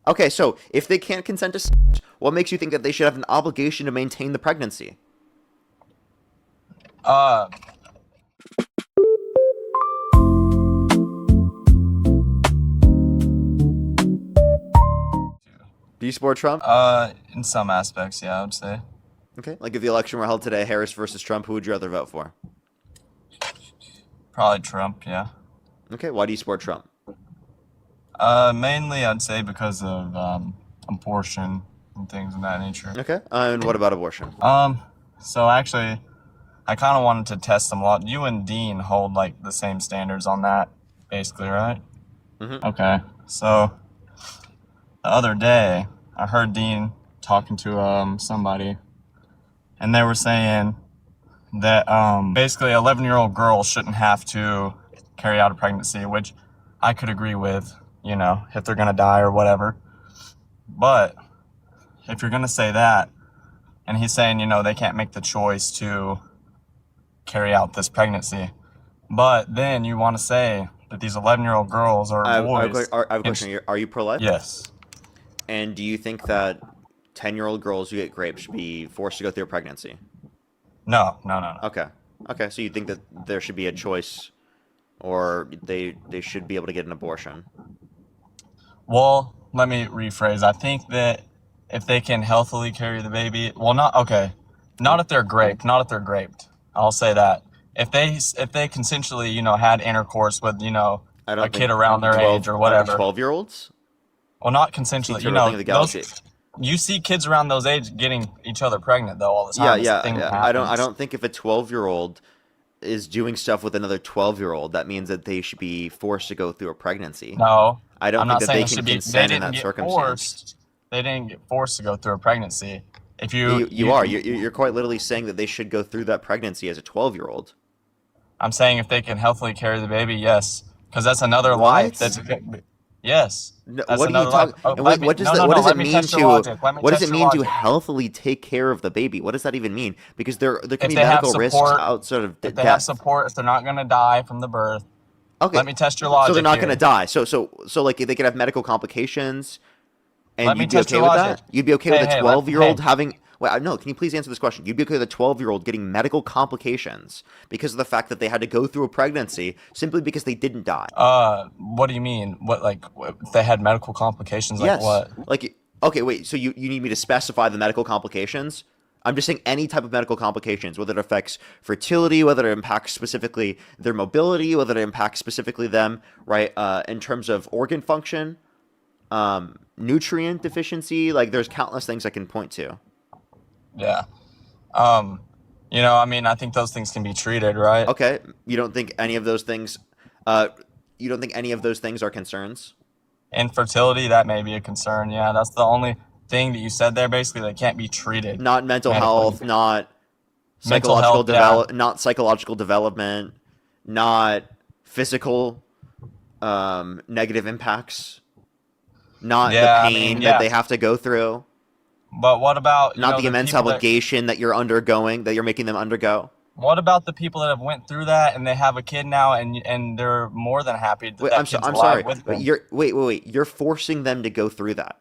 Okay, so if they can't consent to sex, what makes you think that they should have an obligation to maintain the pregnancy? Uh, Do you support Trump? in some aspects, yeah, I would say. Okay, like if the election were held today, Harris versus Trump, who would you rather vote for? Probably Trump, yeah. Okay, why do you support Trump? Mainly I'd say because of abortion and things of that nature. Okay, and what about abortion? So actually, I kind of wanted to test them a lot. You and Dean hold like the same standards on that, basically, right? Mm-hmm. Okay. So the other day, I heard Dean talking to somebody, and they were saying that basically 11-year-old girls shouldn't have to carry out a pregnancy, which I could agree with, if they're gonna die or whatever. But if you're gonna say that, and he's saying, they can't make the choice to carry out this pregnancy, but then you want to say that these 11-year-old girls or boys. I have a question. Are you pro-life? Yes. And do you think that 10-year-old girls who get raped should be forced to go through a pregnancy? No. Okay. Okay, so you think that there should be a choice, or they should be able to get an abortion? Well, let me rephrase. I think that if they can healthily carry the baby, well, not if they're graped. Not if they're graped. I'll say that. If they consensually, had intercourse with, a kid around their age or whatever. 12-year-olds? Well, not consensually. Galaxy. You see kids around those age getting each other pregnant though all the time. Yeah. I don't think if a 12-year-old is doing stuff with another 12-year-old, that means that they should be forced to go through a pregnancy. No, I don't I'm think not that they saying can consent in that circumstance. They didn't get forced to go through a pregnancy. If You're quite literally saying that they should go through that pregnancy as a 12-year-old. I'm saying if they can healthily carry the baby, yes, because that's another What? life. Yes. No, That's what are you another life. talking? Oh, What does let it me mean test your to? logic. Let me What does test it your mean to logic. healthily take care of the baby? What does that even mean? Because there can If be they have medical risks support, outside of if they have death. support, if they're not going to die from the birth, Okay, let me test your logic so they're not here. going to die. So like they could have medical complications, and Let me you'd be test okay your with logic. that? You'd be okay with a Hey, 12-year-old having? Wait, no. Can you please answer this question? You'd be okay with a 12-year-old getting medical complications because of the fact that they had to go through a pregnancy simply because they didn't die? What do you mean? If they had medical complications, like Yes. what? Like, okay, wait. So you need me to specify the medical complications? I'm just saying any type of medical complications, whether it affects fertility, whether it impacts specifically their mobility, whether it impacts specifically them, right? In terms of organ function, nutrient deficiency. Like, there's countless things I can point to. Yeah. I think those things can be treated, right? Okay, you don't think any of those things? You don't think any of those things are concerns? Infertility, that may be a concern. Yeah, that's the only thing that you said there. Basically, they can't be treated Not mental medically. health, not Mental psychological health, yeah. not psychological development, not physical negative impacts, not the Yeah, pain that they have to go through, But what about, not the the immense people that obligation that you're undergoing, that you're making them undergo. what about the people that have went through that and they have a kid now and they're more than happy that Wait, that I'm kid's I'm alive sorry. with But them? wait. You're forcing them to go through that.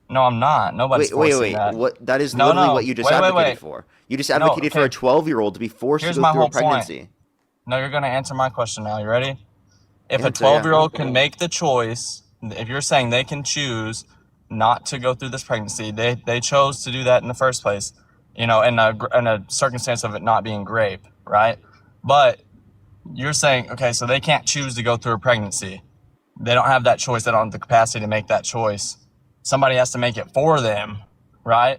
No, I'm not. Nobody's forcing that. What? That is No, literally no. what you just Wait, wait, advocated wait. for. You just No, advocated for a okay. 12-year-old to be forced Here's to go my through a whole point. pregnancy. No, you're going to answer my question now. You ready? If a Answer, yeah. 12-year-old can make the choice, if you're saying they can choose not to go through this pregnancy, they chose to do that in the first place, in a circumstance of it not being rape, right? But you're saying, okay, so they can't choose to go through a pregnancy. They don't have that choice. They don't have the capacity to make that choice. Somebody has to make it for them, right?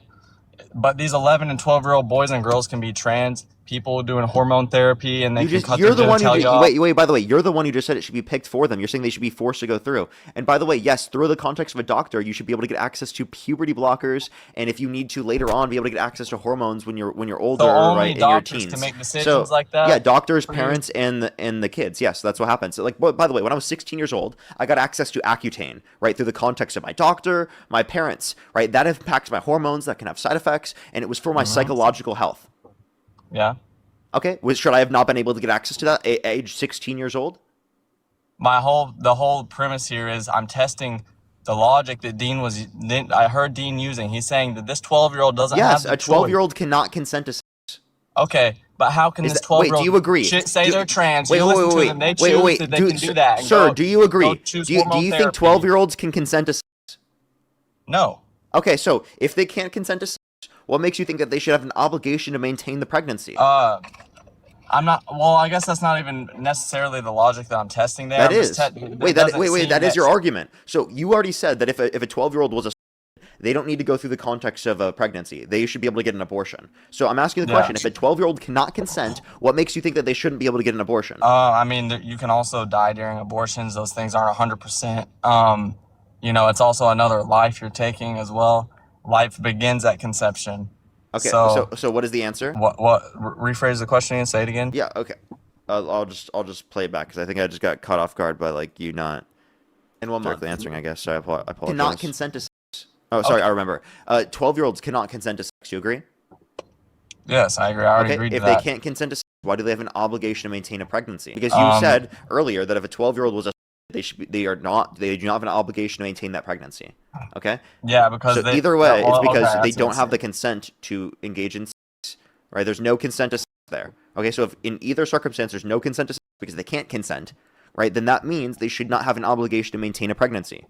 But these 11 and 12-year-old boys and girls can be trans people doing hormone therapy, and they can cut their genitalia off. Wait. By the way, you're the one who just said it should be picked for them. You're saying they should be forced to go through. And by the way, yes, through the context of a doctor, you should be able to get access to puberty blockers, and if you need to later on, be able to get access to hormones when you're older, So only right, in your doctors teens. can make decisions like that? Yeah, doctors, For you? parents, and the kids. Yes, that's what happens. So, like, by the way, when I was 16 years old, I got access to Accutane, right, through the context of my doctor, my parents, right. That impacts my hormones. That can have side effects, and it was for my psychological health. Yeah. Okay, should I have not been able to get access to that at age 16 years old? The whole premise here is I'm testing the logic that I heard Dean using, he's saying that this 12-year-old doesn't have Yes, the a choice. 12-year-old cannot consent to sex. Okay, but how can this Wait, 12-year-old do you agree? say they're trans? Wait, You wait, listen to wait, them. They wait, choose wait, that they can do that. And sir, go, do you agree? Go choose Do you hormone think therapy. 12-year-olds can consent to sex? No. Okay, so if they can't consent to sex, what makes you think that they should have an obligation to maintain the pregnancy? I'm not. Well, I guess that's not even necessarily the logic that I'm testing there. That I'm is. just That is your argument. So you already said that if a 12-year-old was a they don't need to go through the context of a pregnancy. They should be able to get an abortion. So I'm asking the question, if a 12-year-old cannot consent, what makes you think that they shouldn't be able to get an abortion? I mean, you can also die during abortions. Those things aren't 100%. You know, it's also another life you're taking as well. Life begins at conception. Okay, so what is the answer? Rephrase the question and say it again. Yeah, okay. I'll just play it back because I think I just got caught off guard by like you not and one directly answering. I guess. So I apologize. Cannot consent to sex. Oh, sorry, I remember. 12-year-olds cannot consent to sex. You agree? Yes, I agree. I already agreed to that. If they can't consent to sex, why do they have an obligation to maintain a pregnancy? Because you said earlier that if a 12-year-old was a they do not have an obligation to maintain that pregnancy. Okay? Yeah, because so either way, it's because they don't have the consent to engage in sex, right? There's no consent to sex there. Okay, so if in either circumstance there's no consent to sex because they can't consent, right? Then that means they should not have an obligation to maintain a pregnancy.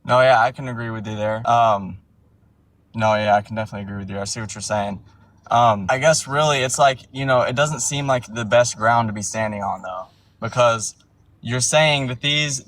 No, yeah, I can agree with you there. No, yeah, I can definitely agree with you. I see what you're saying. I guess really it's like, you know, it doesn't seem like the best ground to be standing on though, because you're saying that these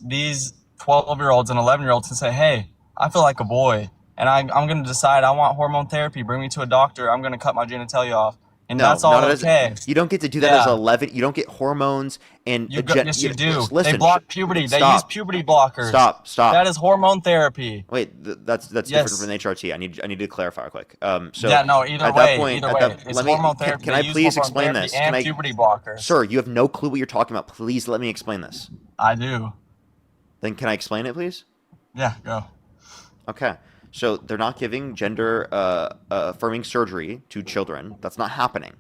12-year-olds and 11-year-olds can say, hey, I feel like a boy, and I'm going to decide I want hormone therapy. Bring me to a doctor. I'm going to cut my genitalia off. And that's all okay. You don't get to do that as 11. You don't get hormones and... Yes, you do. Listen, they block puberty. They use puberty blockers. Stop. That is hormone therapy. Wait, that's different from HRT. I need to clarify quick. So yeah, no, either way. It's hormone therapy. Can I please explain this? And puberty blockers. Sir, you have no clue what you're talking about. Please let me explain this. I do. Then can I explain it, please? Yeah, go. Okay. So they're not giving gender affirming surgery to children. That's not happening.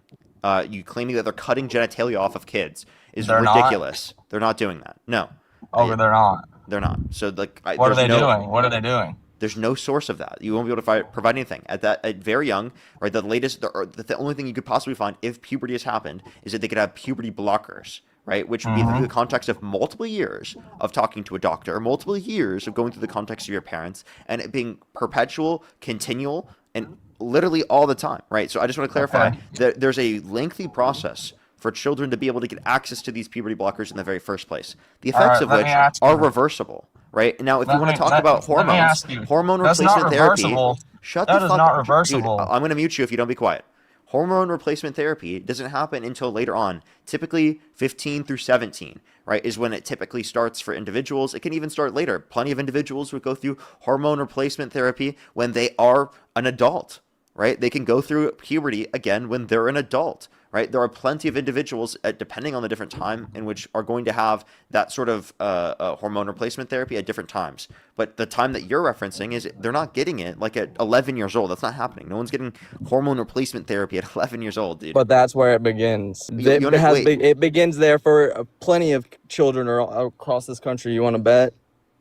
You claiming that they're cutting genitalia off of kids is ridiculous. They're not doing that. No. Oh, they're not. They're not. So like, what are they doing? What are they doing? There's no source of that. You won't be able to provide anything at very young. Right. The only thing you could possibly find if puberty has happened is that they could have puberty blockers. Right, which would be through the context of multiple years of talking to a doctor, multiple years of going through the context of your parents, and it being perpetual, continual, and literally all the time. Right. So I just want to clarify that there's a lengthy process for children to be able to get access to these puberty blockers in the very first place. The effects of which are reversible. Right now, if you want to talk about hormones, hormone replacement therapy. Shut the fuck up. That is not reversible. Dude, I'm going to mute you if you don't be quiet. Hormone replacement therapy doesn't happen until later on, typically 15 through 17, right, is when it typically starts for individuals. It can even start later. Plenty of individuals would go through hormone replacement therapy when they are an adult, right? They can go through puberty again when they're an adult, right? There are plenty of individuals, depending on the different time in which are going to have that sort of hormone replacement therapy at different times. But the time that you're referencing is they're not getting it like at 11 years old. That's not happening. No one's getting hormone replacement therapy at 11 years old, dude. But that's where it begins. It begins there for plenty of children across this country. You want to bet?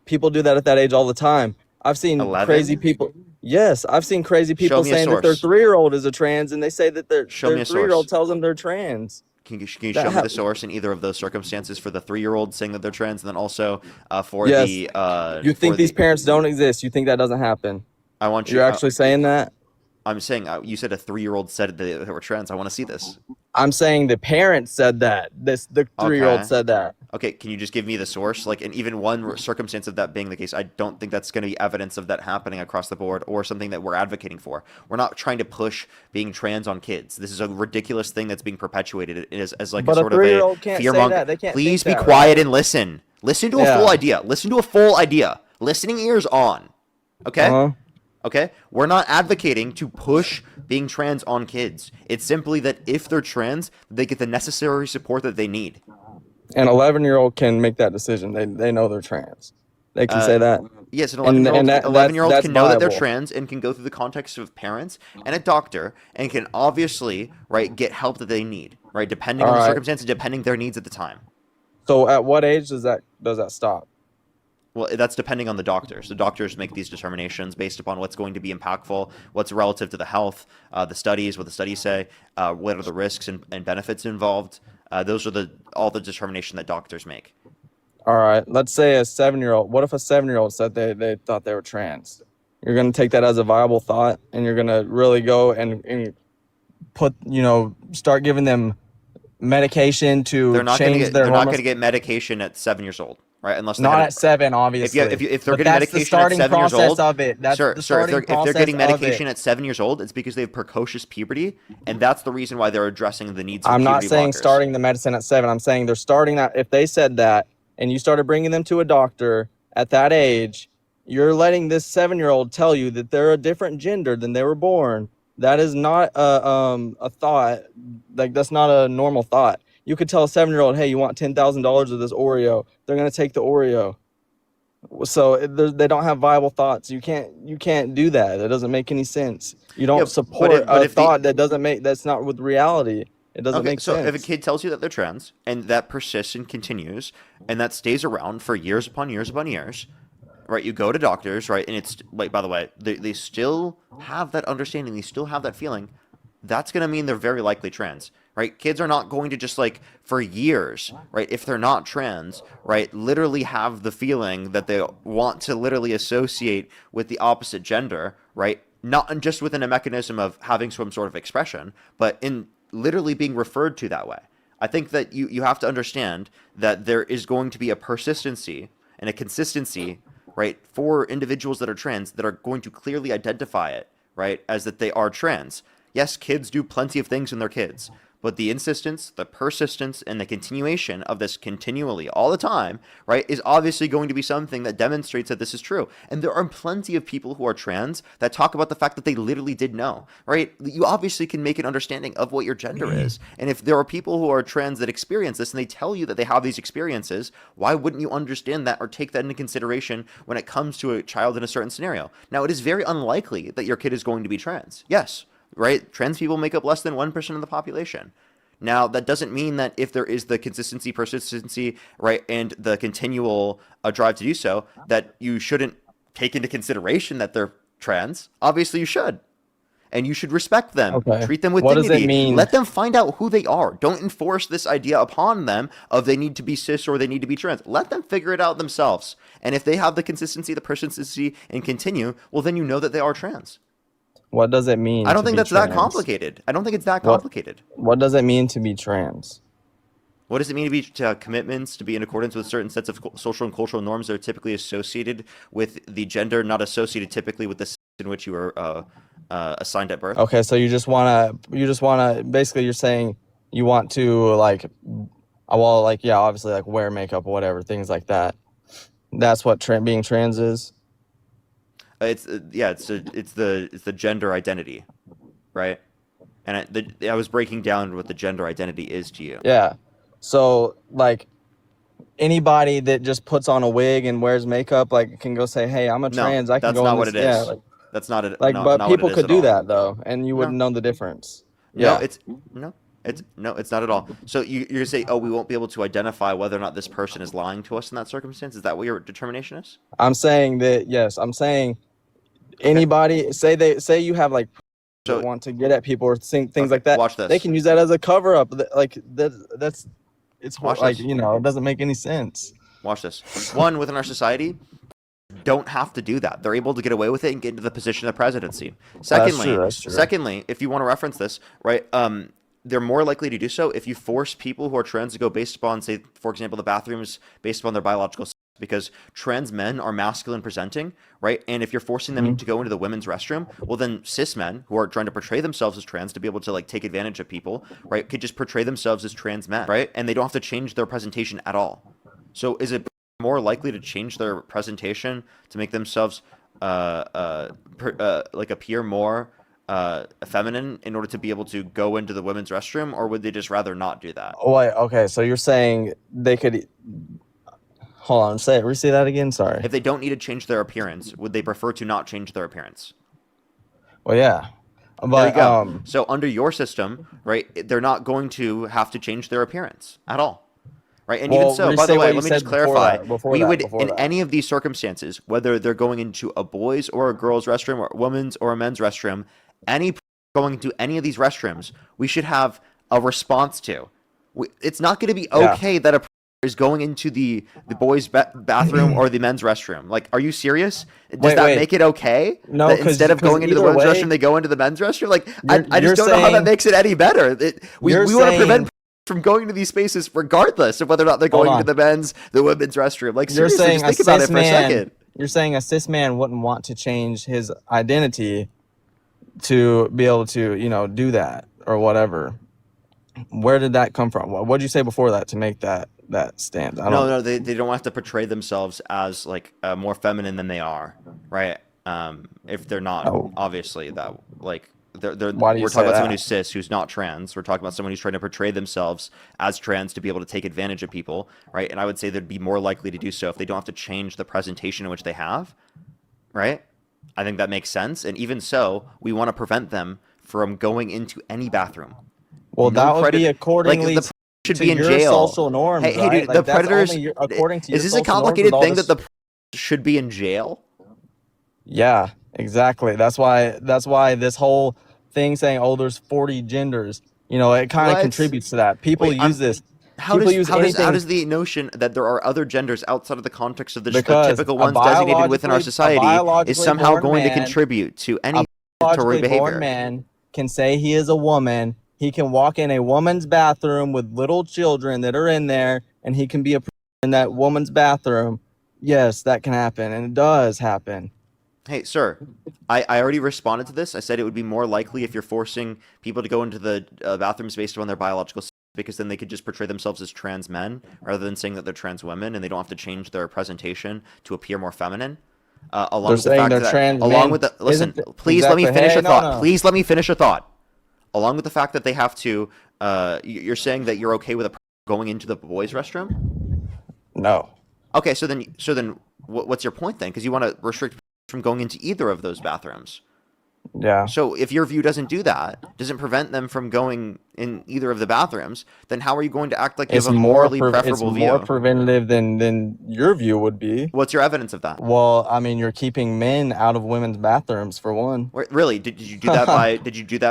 People do that at that age all the time. I've seen 11? Crazy people. Yes, I've seen crazy people saying that their 3-year-old is a trans, and they say that their 3-year-old tells them they're trans. Can you show me the source in either of those circumstances for the 3-year-old saying that they're trans, and then also you think these parents don't exist? You think that doesn't happen? You're actually saying that? I'm saying you said a 3-year-old said that they were trans. I want to see this. I'm saying the parents said that. The 3-year-old said that. Okay, can you just give me the source? Like, in even one circumstance of that being the case, I don't think that's going to be evidence of that happening across the board or something that we're advocating for. We're not trying to push being trans on kids. This is a ridiculous thing that's being perpetuated as like a sort of a fear-mongering. Please be quiet and listen. Listen to a full idea. Listen to a full idea. Listening ears on. Okay? Okay? We're not advocating to push being trans on kids. It's simply that if they're trans, they get the necessary support that they need. An 11-year-old can make that decision. They know they're trans. They can say that. Yes, an 11-year-old can know that they're trans and can go through the context of parents and a doctor and can obviously, right, get help that they need, right, depending on the circumstances, depending their needs at the time. So at what age does that stop? Well, that's depending on the doctors. The doctors make these determinations based upon what's going to be impactful, what's relative to the health, the studies, what the studies say, what are the risks and benefits involved. Those are all the determination that doctors make. All right, let's say a 7-year-old. What if a 7-year-old said they thought they were trans? You're going to take that as a viable thought, and you're going to really go and put, start giving them medication to change their They're not going hormones? to get medication at 7 years old, right? Unless they Not had at 7, obviously. if they're But getting that's the medication at starting 7 years process old, of it. That's sir, the sir, starting if they're process getting of medication it. at 7 years old, it's because they have precocious puberty, and that's the reason why they're addressing the needs of I'm not puberty saying blockers. starting the medicine at 7. I'm saying they're starting that. If they said that and you started bringing them to a doctor at that age, you're letting this 7-year-old tell you that they're a different gender than they were born. That is not a thought. Like, that's not a normal thought. You could tell a 7-year-old, hey, you want $10,000 of this Oreo. They're going to take the Oreo. So they don't have viable thoughts. You can't do that. It doesn't make any sense. You don't support a thought that's not with reality. It doesn't make sense. So if a kid tells you that they're trans and that persists and continues and that stays around for years upon years upon years, right? You go to doctors, right? And it's like, by the way, they still have that understanding. They still have that feeling. That's going to mean they're very likely trans, right? Kids are not going to just like for years, right? If they're not trans, right? Literally have the feeling that they want to literally associate with the opposite gender, right? Not just within a mechanism of having some sort of expression, but in literally being referred to that way. I think that you have to understand that there is going to be a persistency and a consistency, right, for individuals that are trans that are going to clearly identify it, right, as that they are trans. Yes, kids do plenty of things in their kids, but the insistence, the persistence, and the continuation of this continually all the time, right, is obviously going to be something that demonstrates that this is true. And there are plenty of people who are trans that talk about the fact that they literally did know, right? You obviously can make an understanding of what your gender is. And if there are people who are trans that experience this and they tell you that they have these experiences, why wouldn't you understand that or take that into consideration when it comes to a child in a certain scenario? Now, it is very unlikely that your kid is going to be trans. Yes. Right? Trans people make up less than 1% of the population. Now, that doesn't mean that if there is the consistency, persistency, right, and the continual drive to do so, that you shouldn't take into consideration that they're trans. Obviously, you should. And you should respect them. Okay. Treat them with What dignity. does it mean? Let them find out who they are. Don't enforce this idea upon them of they need to be cis or they need to be trans. Let them figure it out themselves. And if they have the consistency, the persistency, and continue, well, then you know that they are trans. What does it mean? I don't think that's trans? that complicated. I don't think it's that complicated. What does it mean to be trans? What does it mean to be commitments to be in accordance with certain sets of social and cultural norms that are typically associated with the gender, not associated typically with the sex in which you were assigned at birth? Okay, so you just wanna basically you're saying you want to obviously like wear makeup or whatever, things like that. That's what being trans is. It's the gender identity, right? And I was breaking down what the gender identity is to you. Yeah. So like anybody that just puts on a wig and wears makeup like can go say, "Hey, I'm a trans." No, I can that's go not in what this, it is. yeah, like, That's not it. like not, but not people what it is could at do all. that though, and you wouldn't know the difference. No, Yeah. it's not at all. So you're gonna say, oh, we won't be able to identify whether or not this person is lying to us in that circumstance? Is that what your determination is? I'm saying that yes, I'm saying anybody say you have like that want to get at people or things like that. Watch this. They can use that as a cover up. Like that's Watch like this. it doesn't make any sense. Watch this. One, within our society, don't have to do that. They're able to get away with it and get into the position of presidency. Secondly, That's true. secondly, if you want to reference this, right, they're more likely to do so if you force people who are trans to go based upon, say, for example, the bathrooms based upon their biological sex, because trans men are masculine presenting, right? And if you're forcing them to go into the women's restroom, well, then cis men who are trying to portray themselves as trans to be able to like take advantage of people, right, could just portray themselves as trans men, right? And they don't have to change their presentation at all. So is it more likely to change their presentation to make themselves like appear more feminine in order to be able to go into the women's restroom, or would they just rather not do that? Oh, wait, okay, so you're saying they could hold on, say that again, sorry. If they don't need to change their appearance, would they prefer to not change their appearance? Well, yeah. But there you go. So under your system, right, they're not going to have to change their appearance at all. right? And even so, by the way, let me just clarify. We would, in that. any of these circumstances, whether they're going into a boys' or a girls' restroom, or a women's or a men's restroom, any going into any of these restrooms, we should have a response to. It's not going to be okay that a is going into the boys' bathroom or the men's restroom. Like, are you serious? Does that make it okay? No, that instead of going into the women's restroom, they go into the men's restroom? Like, I just don't know how that makes it any better. We want to prevent from going to these spaces regardless of whether or not they're going to the men's, the women's restroom. Like, seriously, just think about it for a second. You're saying a cis man wouldn't want to change his identity to be able to, you know, do that or whatever. Where did that come from? What did you say before that to make that stand? No, they don't have to portray themselves as like more feminine than they are, right? If they're not, obviously that like we're talking about someone who's cis, who's not trans. We're talking about someone who's trying to portray themselves as trans to be able to take advantage of people, right? And I would say they'd be more likely to do so if they don't have to change the presentation in which they have, right? I think that makes sense. And even so, we want to prevent them from going into any bathroom. Well, that would be accordingly like should be in jail. Social norms, hey, right? dude, like the predators. According to is this a complicated thing that the should be in jail? Yeah, exactly. That's why this whole thing saying, "Oh, there's 40 genders," you know, it kind of contributes to that. People use this. How does the notion that there are other genders outside of the context of the typical ones designated within our society is somehow going to contribute to any biologically behavior? born man can say he is a woman. He can walk in a woman's bathroom with little children that are in there, and he can be in that woman's bathroom. Yes, that can happen, and it does happen. Hey, sir, I already responded to this. I said it would be more likely if you're forcing people to go into the bathrooms based on their biological sex, because then they could just portray themselves as trans men rather than saying that they're trans women, and they don't have to change their presentation to appear more feminine. Along with the fact that, listen, please let me finish a thought. Please let me finish a thought. Along with the fact that they have to, you're saying that you're okay with a going into the boys' restroom? No. Okay, so then, what's your point then? Because you want to restrict from going into either of those bathrooms. Yeah. So if your view doesn't do that, doesn't prevent them from going in either of the bathrooms, then how are you going to act like you have a morally preferable view? It's more preventative than your view would be. What's your evidence of that? Well, I mean, you're keeping men out of women's bathrooms for one. Really? Did you do that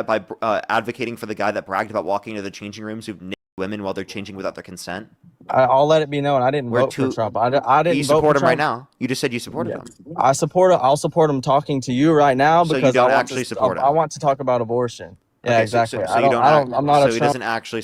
by advocating for the guy that bragged about walking into the changing rooms who naked women while they're changing without their consent? I'll let it be known. I didn't vote for Trump. I didn't. You support him right now. You just said you supported him. I'll support him talking to you right now because you don't actually support him. I want to talk about abortion. Yeah, Okay, exactly. So you don't. I'm not a Trump. He doesn't actually